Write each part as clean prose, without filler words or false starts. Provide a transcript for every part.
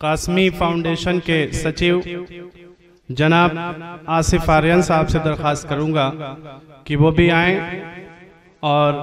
Qasmi foundation के सचिव जनाब आसिफ आर्यन साहब से दरख्वास्त करूंगा कि वो भी आएं और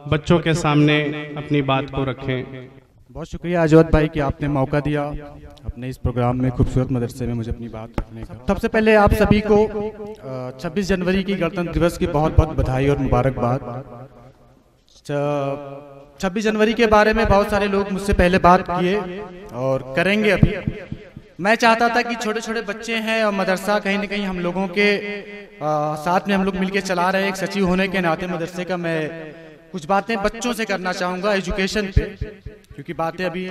बच्चों के सामने अपनी बात को रखें। बहुत शुक्रिया अजवत भाई कि आपने मौका दिया अपने इस प्रोग्राम में खूबसूरत मदरसे में मुझे अपनी बात रखने का। सबसे पहले आप सभी को 26 जनवरी की गणतंत्र दिवस की बहुत बहुत बधाई और मुबारकबाद। 26 जनवरी के बारे में बहुत सारे लोग मुझसे पहले बात किए और करेंगे अभी। मैं चाहता था कि छोटे छोटे बच्चे हैं और मदरसा कहीं ना कहीं हम लोगों के साथ में हम लोग मिलके चला रहे हैं। एक सचिव होने के नाते मदरसे का मैं कुछ बातें बच्चों से करना चाहूँगा एजुकेशन पे, क्योंकि बातें अभी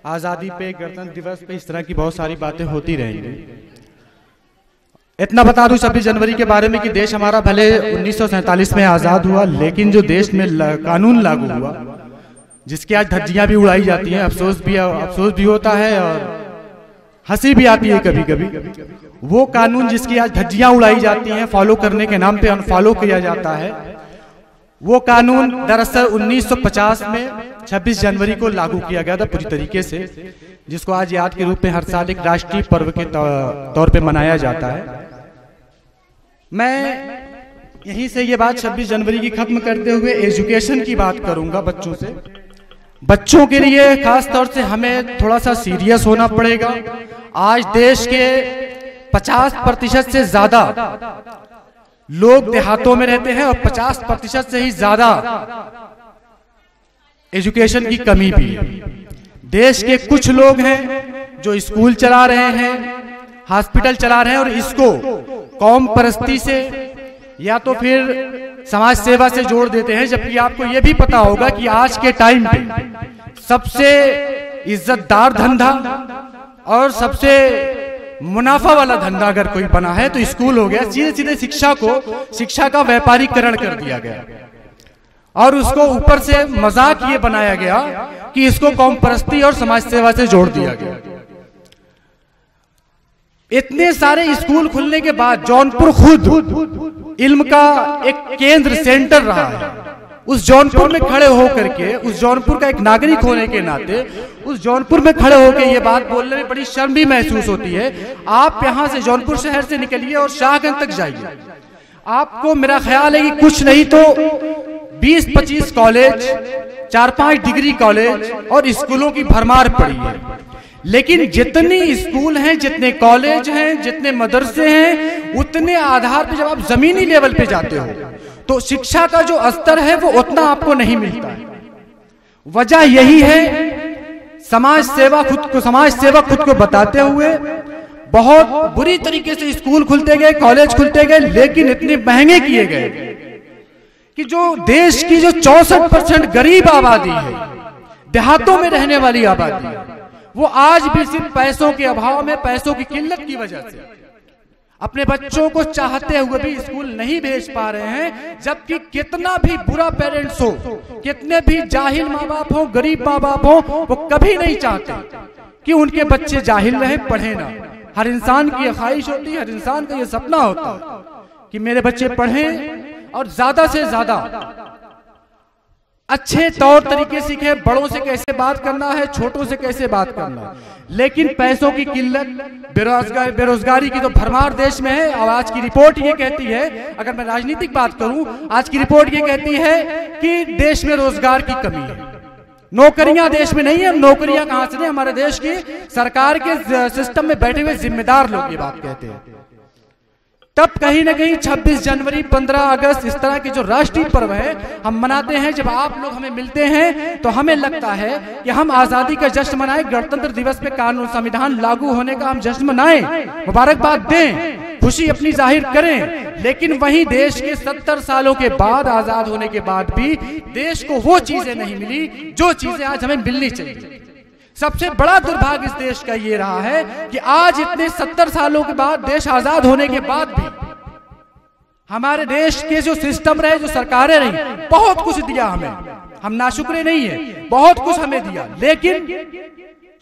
आज़ादी पे, गणतंत्र दिवस पे, इस तरह की बहुत सारी बातें होती रहेंगी। इतना बता दूं 26 जनवरी के बारे में कि देश हमारा भले 1947 में आज़ाद हुआ, लेकिन जो देश में कानून लागू हुआ जिसकी आज धज्जियां भी उड़ाई जाती हैं, अफसोस भी होता है और हंसी भी आती है कभी कभी। वो कानून जिसकी आज धज्जियां उड़ाई जाती हैं, फॉलो करने के नाम पे अनफॉलो किया जाता है, वो कानून दरअसल 1950 में 26 जनवरी को लागू किया गया था पूरी तरीके से, जिसको आज याद के रूप में हर साल एक राष्ट्रीय पर्व के तौर पे मनाया जाता है। मैं यहीं से ये बात 26 जनवरी की खत्म करते हुए एजुकेशन की बात करूंगा बच्चों से। बच्चों के लिए खास तौर से हमें थोड़ा सा सीरियस होना पड़ेगा। आज देश के 50% से ज्यादा लोग देहातों में रहते हैं और 50% से ही ज्यादा एजुकेशन की कमी भी है। देश के कुछ लोग हैं जो स्कूल चला रहे हैं, हॉस्पिटल चला रहे हैं और इसको कौम परस्ती से या तो फिर समाज सेवा से जोड़ देते हैं, जबकि आपको यह भी पता होगा कि आज के टाइम पे सबसे इज्जतदार धंधा और सबसे मुनाफा वाला धंधा अगर कोई बना है तो स्कूल हो गया। सीधे सीधे शिक्षा का व्यापारीकरण कर दिया गया और उसको ऊपर से मजाक ये बनाया गया कि इसको कौम परस्ती और समाज सेवा से जोड़ दिया गया। इतने सारे स्कूल खुलने के बाद जौनपुर खुद इल्म का एक केंद्र सेंटर रहा है। उस जौनपुर में खड़े होकर के, उस जौनपुर का एक नागरिक होने के नाते उस जौनपुर में खड़े होकर ये बात बोलने में बड़ी शर्म भी महसूस होती है। आप यहां से जौनपुर शहर से निकलिए और शाहगंज तक जाइए, आपको मेरा ख्याल है कि कुछ नहीं तो 20-25 कॉलेज, 4-5 डिग्री कॉलेज और स्कूलों की भरमार पड़ी है। लेकिन जितने स्कूल हैं, जितने कॉलेज हैं, जितने मदरसे हैं, उतने आधार पे जब आप जमीनी लेवल पे जाते हो तो शिक्षा का जो स्तर है वो उतना आपको नहीं मिलता है। वजह यही है समाज सेवा खुद को बताते हुए बहुत बुरी तरीके से स्कूल खुलते गए, कॉलेज खुलते गए, लेकिन इतने महंगे किए गए कि जो देश की जो 64% गरीब आबादी है, देहातों में रहने वाली आबादी है, वो आज भी सिर्फ पैसों के अभाव में, पैसों की किल्लत की वजह से अपने बच्चों को चाहते हुए भी स्कूल नहीं भेज पा रहे हैं। जबकि कितना भी बुरा पेरेंट्स हो, कितने भी जाहिल माँ बाप हो, गरीब माँ बाप हो, वो कभी नहीं चाहते कि उनके बच्चे जाहिल रहे, पढ़े ना। हर इंसान की ये ख्वाहिश होती है, हर इंसान का ये सपना होता है कि मेरे बच्चे पढ़ें और ज्यादा से ज्यादा अच्छे तौर तरीके सीखे, बड़ों से कैसे बात करना है, छोटों से कैसे बात करना है। लेकिन पैसों की किल्लत, बेरोजगारी की तो भरमार देश में है। और आज की रिपोर्ट ये कहती है, अगर मैं राजनीतिक बात करूं, आज की रिपोर्ट ये कहती है कि देश में रोजगार की कमी है, नौकरियां देश में नहीं है। नौकरियां कहां से? हमारे देश की सरकार के सिस्टम में बैठे हुए जिम्मेदार लोग ये बात कहते हैं। तब कहीं ना कहीं 26 जनवरी, 15 अगस्त, इस तरह के जो राष्ट्रीय पर्व है हम मनाते हैं। जब आप लोग हमें मिलते हैं तो हमें लगता है कि हम आजादी का जश्न मनाएं, गणतंत्र दिवस पे कानून संविधान लागू होने का हम जश्न मनाएं, मुबारकबाद दें, खुशी अपनी जाहिर करें। लेकिन वहीं देश के 70 सालों के बाद, आजाद होने के बाद भी देश को वो चीजें नहीं मिली जो चीजें आज हमें मिलनी चाहिए। सबसे बड़ा दुर्भाग्य इस देश का ये रहा है कि आज इतने 70 सालों के बाद, देश आजाद होने के बाद भी हमारे देश के जो सिस्टम रहे, जो सरकारें रही, बहुत कुछ दिया हमें, हम नाशुक्रे नहीं है, बहुत कुछ हमें दिया, लेकिन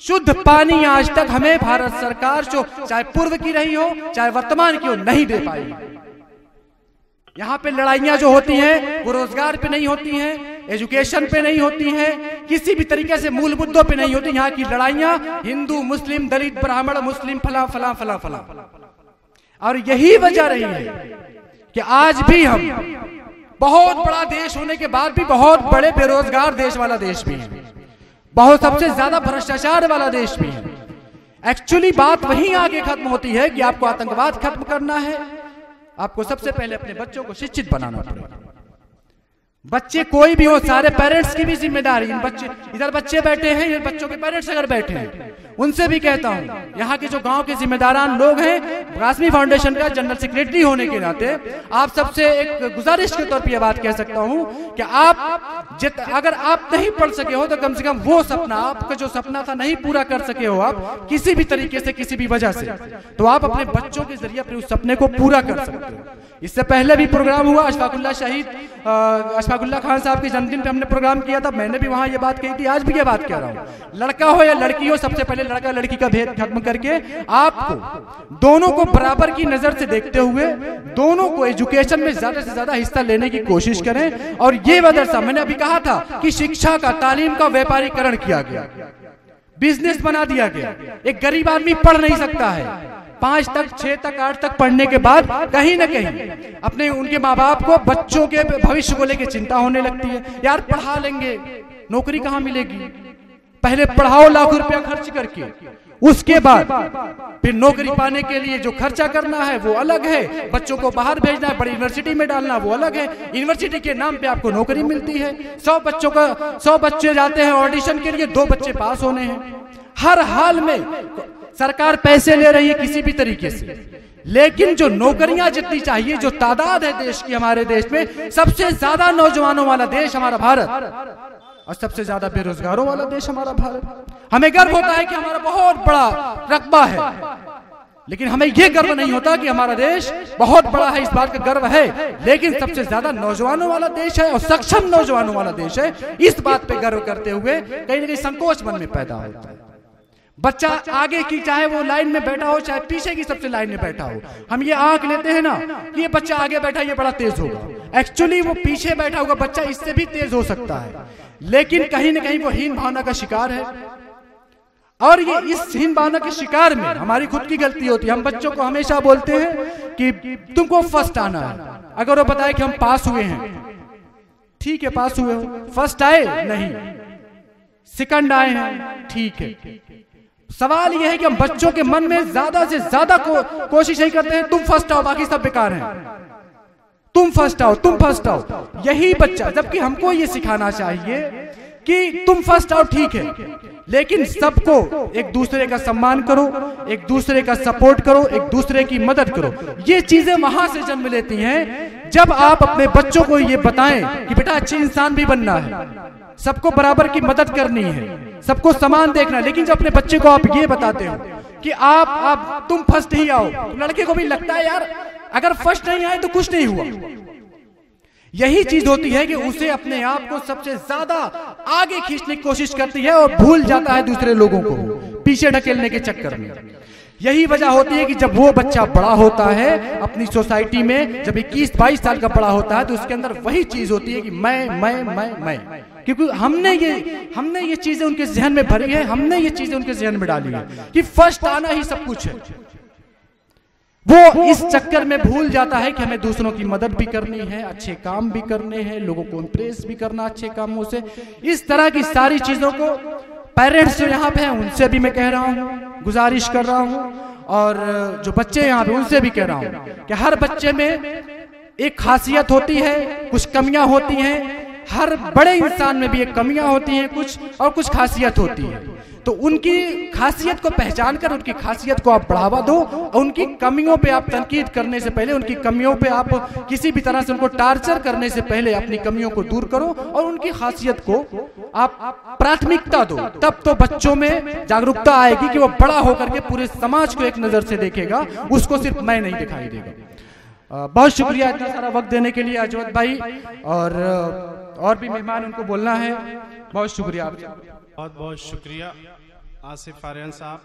शुद्ध पानी आज तक हमें भारत सरकार, जो चाहे पूर्व की रही हो चाहे वर्तमान की हो, नहीं दे पाई। यहाँ पे लड़ाइयां जो होती हैं वो रोजगार पे नहीं होती हैं, एजुकेशन पे नहीं होती हैं, किसी भी तरीके से मूल मुद्दों पे नहीं होती। यहाँ की लड़ाइयां हिंदू मुस्लिम, दलित ब्राह्मण मुस्लिम, फला फला फला फला। और यही वजह रही है कि आज भी हम बहुत बड़ा देश होने के बाद भी बहुत बड़े बेरोजगार देश वाला देश भी है, बहुत सबसे ज्यादा भ्रष्टाचार वाला देश भी है। एक्चुअली बात वहीं आगे खत्म होती है कि आपको आतंकवाद खत्म करना है, आपको सबसे पहले अपने बच्चों को शिक्षित बनाना पड़ेगा। बच्चे कोई भी हो, सारे पेरेंट्स की भी जिम्मेदारी। इन बच्चे इधर बच्चे बैठे हैं, इन बच्चों के पेरेंट्स अगर बैठे हैं, उनसे भी कहता हूं, यहाँ के जो गांव के जिम्मेदारान लोग हैं, काश्मीर फाउंडेशन का जनरल सेक्रेटरी होने के नाते आप सबसे एक गुजारिश के तौर पर यह बात कह सकता हूं कि आप अगर आप नहीं पढ़ सके हो तो कम से कम वो सपना, आपका जो सपना था नहीं पूरा कर सके हो आप किसी भी तरीके से, किसी भी वजह से, तो आप अपने बच्चों के जरिए अपने उस सपने को पूरा कर सकते हो। इससे पहले भी प्रोग्राम हुआ, अशफाकुल्लाह शहीद अशफाकुल्लाह खान साहब के जन्मदिन पे हमने प्रोग्राम किया था, मैंने भी वहां ये बात कही थी, आज भी ये बात कह रहा हूं। लड़का हो या लड़की हो, सबसे पहले लड़का लड़की का भेद खत्म करके आपको दोनों को बराबर की नजर से देखते हुए दोनों को एजुकेशन में ज्यादा से ज्यादा हिस्सा लेने की कोशिश करें। और ये मदरसा, मैंने अभी कहा था कि शिक्षा का, तालीम का व्यापारीकरण किया गया, बिजनेस बना दिया गया। एक गरीब आदमी पढ़ नहीं सकता है, 5 तक 6 तक 8 तक पढ़ने के बाद कहीं ना कहीं अपने उनके माँ बाप को बच्चों के भविष्य को लेकर चिंता होने लगती है। यार पढ़ा लेंगे, नौकरी कहाँ मिलेगी, पहले पढ़ाओ लाखों रुपया खर्च करके, उसके बाद फिर नौकरी पाने के लिए जो खर्चा करना है वो अलग है, बच्चों को बाहर भेजना है, बड़ी यूनिवर्सिटी में डालना वो अलग है। यूनिवर्सिटी के नाम पे आपको नौकरी मिलती है, 100 बच्चे जाते हैं ऑडिशन के लिए, 2 बच्चे पास होने हैं। हर हाल में सरकार पैसे ले रही है किसी भी तरीके से, लेकिन जो नौकरियां जितनी चाहिए, जो तादाद है देश की, हमारे देश में सबसे ज्यादा नौजवानों वाला देश हमारा भारत और सबसे ज्यादा बेरोजगारों वाला देश हमारा भारत। हमें गर्व होता है कि हमारा बहुत बड़ा रकबा है, लेकिन हमें यह गर्व नहीं होता कि हमारा देश बहुत बड़ा है, इस बात का गर्व है, लेकिन सबसे ज्यादा नौजवानों वाला देश है और सक्षम नौजवानों वाला देश है। इस बात पे गर्व करते हुए कहीं ना कहीं संकोच मन में पैदा होता है। बच्चा आगे की, चाहे वो लाइन में बैठा हो चाहे पीछे की सबसे लाइन में बैठा हो, हम ये आंक लेते हैं ना कि ये बच्चा आगे बैठा ये बड़ा तेज होगा, एक्चुअली वो पीछे बैठा होगा बच्चा इससे भी तेज हो सकता है, लेकिन कहीं ना कहीं वो हीन भावना का शिकार है। और ये इस हीन भावना के शिकार में हमारी खुद की गलती होती है। हम बच्चों को हमेशा बोलते हैं कि तुमको फर्स्ट आना है, अगर वो बताए कि हम पास हुए हैं, ठीक है पास हुए हो, फर्स्ट आए नहीं, सेकंड आए हैं, ठीक है। सवाल यह है कि हम बच्चों के मन में ज्यादा से ज्यादा कोशिश यही करते हैं, तुम फर्स्ट आओ बाकी सब बेकार हैं, तुम फर्स्ट आओ, तुम फर्स्ट आओ, यही बच्चा, जबकि हमको ये सिखाना चाहिए कि तुम फर्स्ट आओ ठीक है, लेकिन सबको एक दूसरे का सम्मान करो, एक दूसरे का सपोर्ट करो, एक दूसरे की मदद करो। ये चीजें वहां से जन्म लेती हैं जब आप अपने बच्चों को ये बताएं कि बेटा अच्छे इंसान भी बनना है, सबको बराबर की मदद करनी है, सबको समान देखना। लेकिन जब अपने बच्चे को आप ये बताते हो कि आप तुम फर्स्ट ही आओ, तो लड़के को भी लगता है यार अगर फर्स्ट नहीं आए तो कुछ नहीं हुआ। यही चीज होती है कि उसे अपने आप को सबसे ज्यादा आगे खींचने की कोशिश करती है और भूल जाता है दूसरे लोगों को पीछे ढकेलने के चक्कर में। यही वजह होती है कि जब वो बच्चा बड़ा होता है अपनी सोसाइटी में, जब 21-22 साल का बड़ा होता है, तो उसके अंदर वही चीज होती है कि मैं, क्योंकि हमने ये चीजें उनके जहन में भरी है, हमने ये चीजें उनके जहन में डाली है कि फर्स्ट आना ही सब कुछ है। वो इस चक्कर में भूल जाता है कि हमें दूसरों की मदद भी करनी है, अच्छे काम भी करने हैं, लोगों को इंप्रेस भी करना अच्छे कामों से। इस तरह की सारी चीजों को पेरेंट्स जो यहाँ पे हैं उनसे भी मैं कह रहा हूँ, गुजारिश कर रहा हूँ, और जो बच्चे यहाँ पे उनसे भी कह रहा हूँ कि हर बच्चे में एक खासियत होती है, कुछ कमियां होती हैं, हर बड़े इंसान में भी एक कमियां होती हैं कुछ, और कुछ खासियत होती है। तो उनकी खासियत को पहचान कर उनकी खासियत को आप बढ़ावा दो, और उनकी कमियों पे आप तनकीद करने से पहले, उनकी कमियों पे आप किसी भी तरह से उनको टार्चर करने से पहले अपनी कमियों को दूर करो और उनकी खासियत को आप प्राथमिकता दो। तब तो बच्चों में जागरूकता आएगी कि वो बड़ा होकर के पूरे समाज को एक नजर से देखेगा, उसको सिर्फ मैं नहीं दिखाई देगा। बहुत शुक्रिया इतना सारा वक्त देने के लिए अजवत भाई, और भी मेहमान उनको बोलना है। बहुत शुक्रिया, बहुत बहुत शुक्रिया आसिफ आर्यन साहब।